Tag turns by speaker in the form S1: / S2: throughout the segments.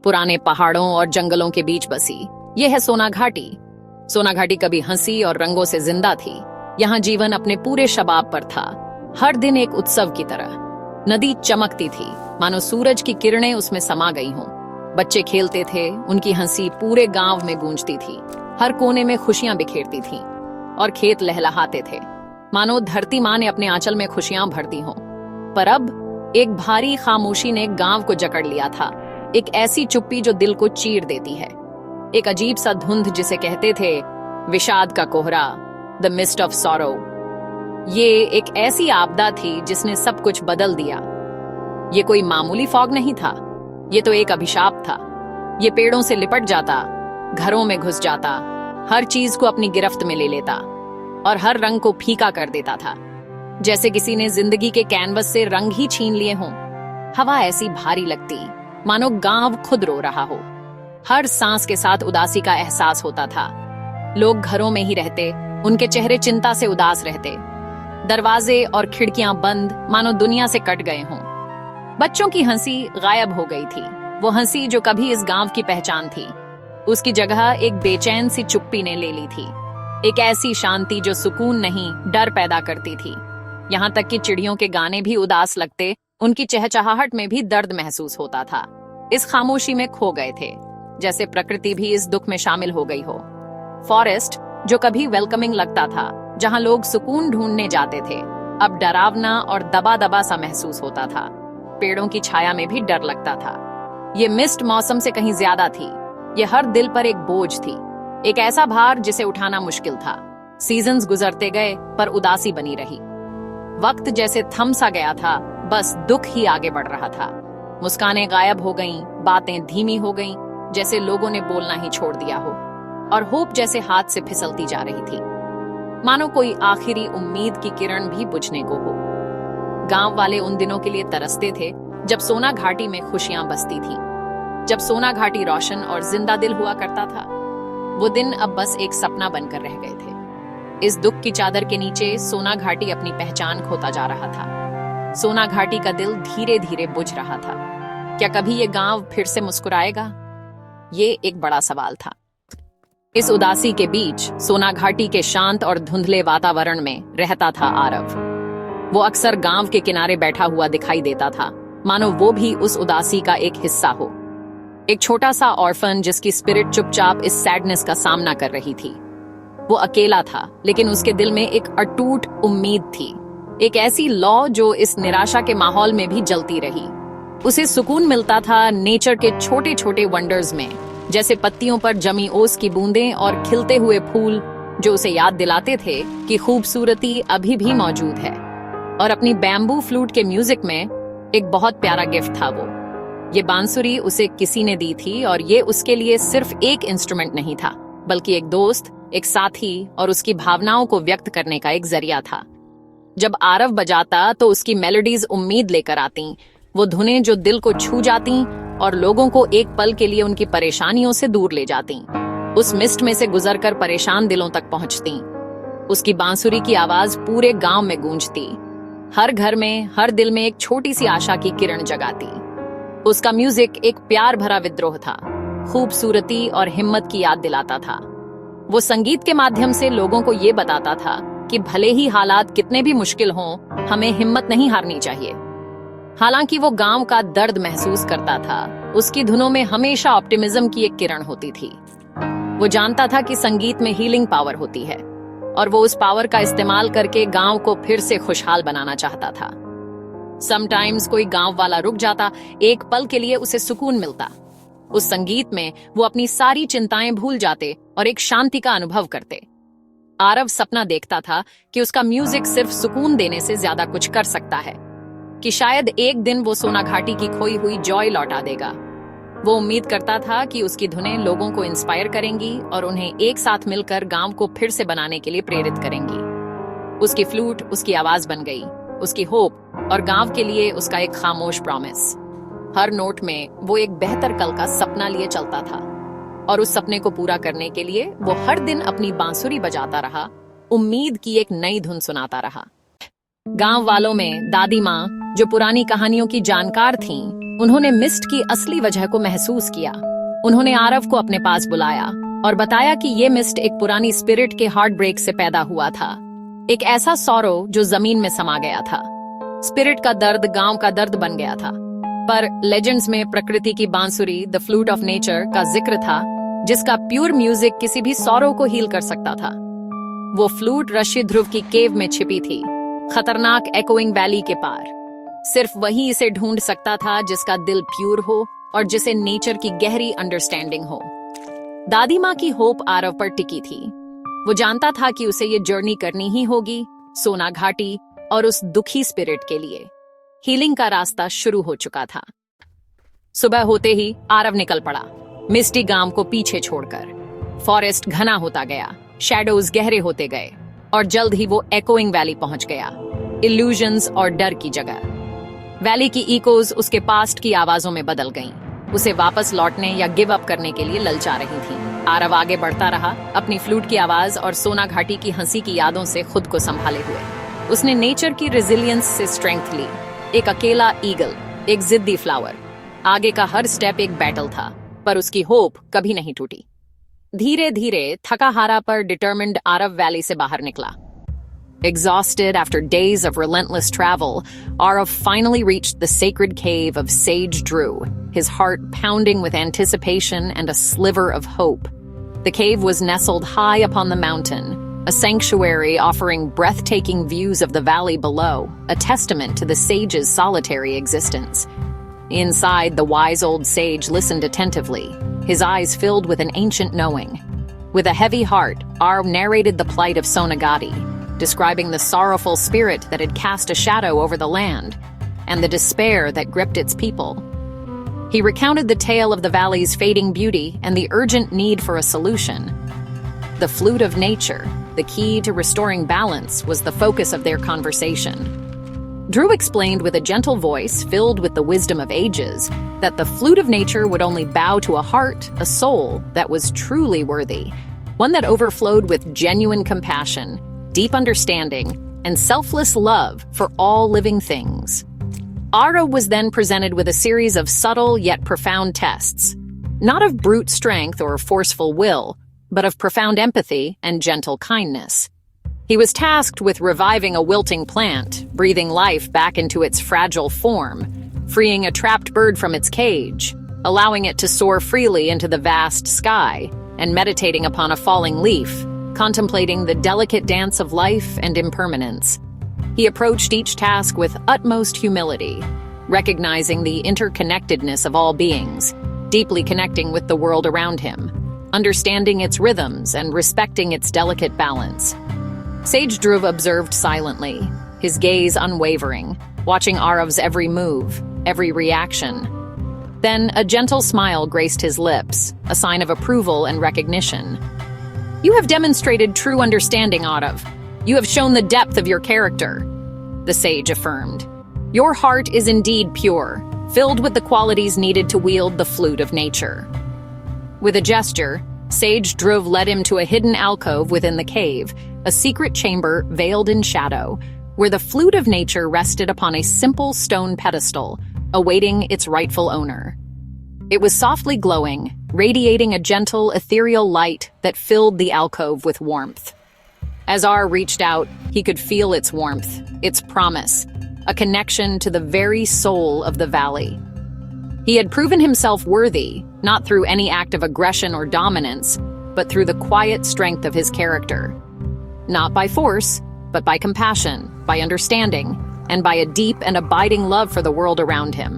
S1: पुराने पहाड़ों और जंगलों के बीच बसी ये है सोना घाटी। सोना घाटी कभी हंसी और रंगों से जिंदा थी। यहाँ जीवन अपने पूरे शबाब पर था, हर दिन एक उत्सव की तरह। नदी चमकती थी, मानो सूरज की किरणें उसमें समा गई हों। बच्चे खेलते थे, उनकी हंसी पूरे गांव में गूंजती थी। हर कोने में खुशियां बिखेरती थीं और खेत लहलहाते थे, मानो धरती माँ ने अपने आंचल में खुशियां भर दी हों। पर अब एक भारी खामोशी ने गांव को जकड़ लिया था, एक ऐसी चुप्पी जो दिल को चीर देती है। एक अजीब सा धुंध जिसे कहते थे विषाद का कोहरा, द मिस्ट ऑफ सॉरो। ये एक ऐसी आपदा थी जिसने सब कुछ बदल दिया। ये कोई मामूली फॉग नहीं था, ये तो एक अभिशाप था। ये पेड़ों से लिपट जाता, घरों में घुस जाता, हर चीज को अपनी गिरफ्त में ले लेता और हर रंग को फीका कर देता था, जैसे किसी ने जिंदगी के कैनवस से रंग ही छीन लिए हों। हवा ऐसी भारी लगती, मानो गांव खुद रो रहा हो। हर सांस के साथ उदासी का एहसास होता था। लोग घरों में ही रहते, उनके चेहरे चिंता से उदास रहते, दरवाजे और खिड़कियां बंद, मानो दुनिया से कट गए हों। बच्चों की हंसी गायब हो गई थी, वो हंसी जो कभी इस गांव की पहचान थी। उसकी जगह एक बेचैन सी चुप्पी ने ले ली थी, एक ऐसी शांति जो सुकून नहीं, डर पैदा करती थी। यहाँ तक कि चिड़ियों के गाने भी उदास लगते, उनकी चहचहाहट में भी दर्द महसूस होता था। इस खामोशी में खो गए थे, जैसे प्रकृति भी इस दुख में शामिल हो गई हो। फॉरेस्ट जो कभी वेलकमिंग लगता था, जहां लोग सुकून ढूंढने जाते थे, अब डरावना और दबा दबा सा महसूस होता था। पेड़ों की छाया में भी डर लगता था। ये मिस्ट मौसम से कहीं ज्यादा थी। ये हर दिल पर एक बोझ थी, एक ऐसा भार जिसे उठाना मुश्किल था। सीजन्स गुजरते गए पर उदासी बनी रही। वक्त जैसे थम सा गया था, बस दुख ही आगे बढ़ रहा था। मुस्कानें गायब हो गईं, बातें धीमी हो गईं, जैसे लोगों ने बोलना ही छोड़ दिया हो, और होप जैसे हाथ से फिसलती जा रही थी, मानो कोई आखिरी उम्मीद की किरण भी बुझने को हो। गांव वाले उन दिनों के लिए तरसते थे जब सोना घाटी में खुशियां बसती थी, जब सोना घाटी रोशन और जिंदा दिल हुआ करता था। वो दिन अब बस एक सपना बनकर रह गए थे। इस दुख की चादर के नीचे सोना घाटी अपनी पहचान खोता जा रहा था। सोना घाटी का दिल धीरे धीरे बुझ रहा था। क्या कभी ये गांव फिर से मुस्कुराएगा? ये एक बड़ा सवाल था। इस उदासी के बीच सोना घाटी के शांत और धुंधले वातावरण में रहता था आरव। वो अक्सर गांव के किनारे बैठा हुआ दिखाई देता था, मानो वो भी उस उदासी का एक हिस्सा हो। एक छोटा सा ऑर्फन जिसकी स्पिरिट चुपचाप इस सैडनेस का सामना कर रही थी। वो अकेला था, लेकिन उसके दिल में एक अटूट उम्मीद थी, एक ऐसी लौ जो इस निराशा के माहौल में भी जलती रही। उसे सुकून मिलता था नेचर के छोटे छोटे वंडर्स में, जैसे पत्तियों पर जमी ओस की बूंदें और खिलते हुए फूल, जो उसे याद दिलाते थे कि खूबसूरती अभी भी मौजूद है। और अपनी बैम्बू फ्लूट के म्यूजिक में एक बहुत प्यारा गिफ्ट था वो। ये बांसुरी उसे किसी ने दी थी, और ये उसके लिए सिर्फ एक इंस्ट्रूमेंट नहीं था, बल्कि एक दोस्त, एक साथी और उसकी भावनाओं को व्यक्त करने का एक जरिया था। जब आरव बजाता तो उसकी मेलोडीज उम्मीद लेकर आती, वो धुनें जो दिल को छू जाती और लोगों को एक पल के लिए उनकी परेशानियों से दूर ले जाती, उस मिस्ट में से गुजरकर परेशान दिलों तक पहुंचती। उसकी बांसुरी की आवाज पूरे गांव में गूंजती, हर घर में, हर दिल में एक छोटी सी आशा की किरण जगाती। उसका म्यूजिक एक प्यार भरा विद्रोह था, खूबसूरती और हिम्मत की याद दिलाता था। वो संगीत के माध्यम से लोगों को ये बताता था कि भले ही हालात कितने भी मुश्किल हों, हमें हिम्मत नहीं हारनी चाहिए। हालांकि वो गांव का दर्द महसूस करता था, उसकी धुनों में हमेशा ऑप्टिमिज्म की एक किरण होती थी। वो जानता था कि संगीत में हीलिंग पावर होती है, और वो उस पावर का इस्तेमाल करके गांव को फिर से खुशहाल बनाना चाहता था। समटाइम्स कोई गांव वाला रुक जाता, एक पल के लिए उसे सुकून मिलता। उस संगीत में वो अपनी सारी चिंताएं भूल जाते और एक शांति का अनुभव करते। आरव सपना देखता था कि उसका म्यूजिक सिर्फ सुकून देने से ज्यादा कुछ कर सकता है, कि शायद एक दिन वो सोना घाटी की खोई हुई जॉय लौटा देगा। वो उम्मीद करता था कि उसकी धुनें लोगों को इंस्पायर करेंगी और उन्हें एक साथ मिलकर गांव को फिर से बनाने के लिए प्रेरित करेंगी। उसकी फ्लूट उसकी आवाज बन गई, उसकी होप, और गांव के लिए उसका एक खामोश प्रॉमिस। हर नोट में वो एक बेहतर कल का सपना लिए चलता था, और उस सपने को पूरा करने के लिए वो हर दिन अपनी बांसुरी बजाता रहा, उम्मीद की एक नई धुन सुनाता रहा। गांव वालों में दादी माँ, जो पुरानी कहानियों की जानकार थीं, उन्होंने मिस्ट की असली वजह को महसूस किया। उन्होंने आरव को अपने पास बुलाया और बताया कि ये मिस्ट एक पुरानी स्पिरिट के हार्ट ब्रेक से पैदा हुआ था, एक ऐसा सौरो जो जमीन में समा गया था। स्पिरिट का दर्द गांव का दर्द बन गया था, पर लेजेंड्स में प्रकृति की बांसुरी, द फ्लूट ऑफ नेचर का जिक्र था, जिसका प्योर म्यूजिक किसी भी सौरो को हील कर सकता था। वो फ्लूट रशी ध्रुव की केव में छिपी थी, खतरनाक एकोइंग वैली के पार। सिर्फ वही इसे ढूंढ सकता था जिसका दिल प्योर हो और जिसे नेचर की गहरी अंडरस्टैंडिंग हो। दादी माँ की होप आरव पर टिकी थी। वो जानता था कि उसे ये जर्नी करनी ही होगी, सोना घाटी और उस दुखी स्पिरिट के लिए। हीलिंग का रास्ता शुरू हो चुका था। सुबह होते ही आरव निकल पड़ा, मिस्टी गांव को पीछे छोड़कर। फॉरेस्ट घना होता गया, शैडोज गहरे होते गए और जल्द ही वो एकोइंग वैली पहुंच गया, इल्यूजन्स और डर की जगह। वैली की इकोज उसके पास्ट की आवाजों में बदल गईं, उसे वापस लौटने या गिव अप करने के लिए ललचा रही थी। आरव आगे बढ़ता रहा, अपनी फ्लूट की आवाज और सोना घाटी की हंसी की यादों से खुद को संभाले हुए। उसने नेचर की रेजिलियंस से स्ट्रेंथ ली। एक अकेला ईगल, एक जिद्दी फ्लावर। आगे का हर स्टेप एक बैटल था, पर उसकी होप कभी नहीं टूटी। धीरे धीरे थका हारा पर डिटर्मिन्ड आरव वैली से बाहर निकला। Exhausted after days of relentless travel, Arav finally reached the sacred cave of Sage Drew, his heart pounding with anticipation and a sliver of hope. The cave was nestled high upon the mountain, a sanctuary offering breathtaking views of the valley below, a testament to the sage's solitary existence. Inside, the wise old sage listened attentively, his eyes filled with an ancient knowing. With a heavy heart, Arav narrated the plight of Sonagati, describing the sorrowful spirit that had cast a shadow over the land and the despair that gripped its people. He recounted the tale of the valley's fading beauty and the urgent need for a solution. The flute of nature, the key to restoring balance, was the focus of their conversation. Drew explained with a gentle voice filled with the wisdom of ages that the flute of nature would only bow to a heart, a soul that was truly worthy, one that overflowed with genuine compassion, deep understanding, and selfless love for all living things. Ara was then presented with a series of subtle yet profound tests, not of brute strength or forceful will, but of profound empathy and gentle kindness. He was tasked with reviving a wilting plant, breathing life back into its fragile form, freeing a trapped bird from its cage, allowing it to soar freely into the vast sky, and meditating upon a falling leaf, contemplating the delicate dance of life and impermanence. He approached each task with utmost humility, recognizing the interconnectedness of all beings, deeply connecting with the world around him, understanding its rhythms and respecting its delicate balance. Sage Dhruv observed silently, his gaze unwavering, watching Arav's every move, every reaction. Then a gentle smile graced his lips, a sign of approval and recognition. "You have demonstrated true understanding, Arav. You have shown the depth of your character," the sage affirmed. "Your heart is indeed pure, filled with the qualities needed to wield the flute of nature." With a gesture, Sage Dhruv led him to a hidden alcove within the cave, a secret chamber veiled in shadow, where the flute of nature rested upon a simple stone pedestal, awaiting its rightful owner. It was softly glowing, radiating a gentle, ethereal light that filled the alcove with warmth. As Ar reached out, he could feel its warmth, its promise, a connection to the very soul of the valley. He had proven himself worthy, not through any act of aggression or dominance, but through the quiet strength of his character. Not by force, but by compassion, by understanding, and by a deep and abiding love for the world around him.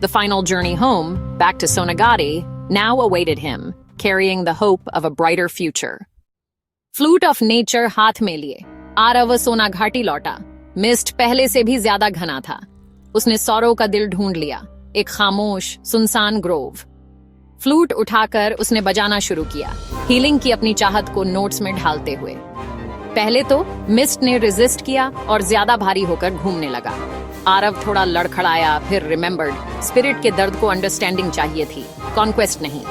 S1: The final journey home, back to Sonagati, now awaited him, carrying the hope of a brighter future. Flute of nature हाथ में लिए आरव सोना घाटी लौटा। Mist पहले से भी ज्यादा घना था। उसने सौरव का दिल ढूंढ लिया, एक खामोश सुनसान ग्रोव। फ्लूट उठाकर उसने बजाना शुरू किया, हीलिंग की अपनी चाहत को नोट्स में ढालते हुए। पहले तो मिस्ट ने रेजिस्ट किया और ज्यादा भारी होकर घूमने लगा। आरव थोड़ा लड़खड़ाया, फिर रिमेम्बर्ड स्पिरिट के दर्द को अंडरस्टैंडिंग चाहिए थी, कॉन्क्वेस्ट नहीं।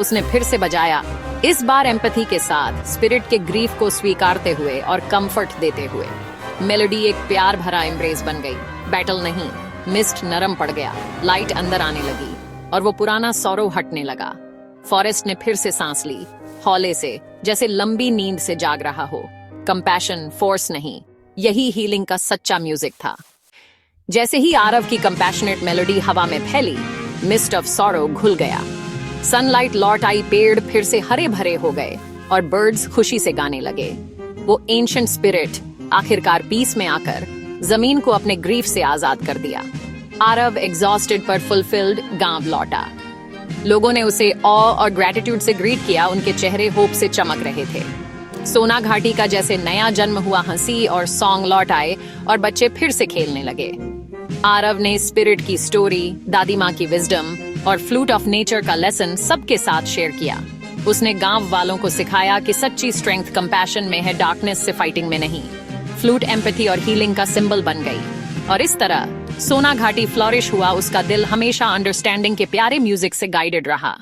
S1: उसने फिर से बजाया, इस बार एम्पैथी के साथ, स्पिरिट के ग्रीफ को स्वीकारते हुए और कंफर्ट देते हुए। मेलोडी एक प्यार भरा एम्ब्रेस बन गई, बैटल नहीं, मिस्ट नरम पड़ गया, लाइट अंदर आने लगी और वो पुराना सौरव हटने लगा। फॉरेस्ट ने फिर से सांस ली, हौले से, जैसे लंबी नींद से जाग रहा हो। कंपैशन, फोर्स नहीं, यही हीलिंग का सच्चा म्यूजिक था। जैसे ही आरव की कंपैशनेट मेलोडी हवा में फैली, मिस्ट ऑफ सॉरो घुल गया। सनलाइट लौट आई, पेड़ फिर से हरे भरे हो गए और बर्ड्स खुशी से गाने लगे। वो एंशिएंट स्पिरिट आखिरकार पीस में आकर जमीन को अपने ग्रीफ से आजाद कर दिया। आरव एग्जॉस्टेड पर फुलफिल्ड गांव लौटा। लोगों ने उसे ऑ और ग्रेटिट्यूड से ग्रीट किया, उनके चेहरे होप से चमक रहे थे। सोना घाटी का जैसे नया जन्म हुआ हंसी और सॉन्ग लौट आए और बच्चे फिर से खेलने लगे। आरव ने स्पिरिट की स्टोरी, दादी माँ की विजडम और फ्लूट ऑफ नेचर का लेसन सबके साथ शेयर किया। उसने गांव वालों को सिखाया कि सच्ची स्ट्रेंथ कंपैशन में है, डार्कनेस से फाइटिंग में नहीं। फ्लूट एम्पैथी और हीलिंग का सिंबल बन गई और इस तरह सोना घाटी फ्लोरिश हुआ। उसका दिल हमेशा अंडरस्टैंडिंग के प्यारे म्यूजिक से गाइडेड रहा।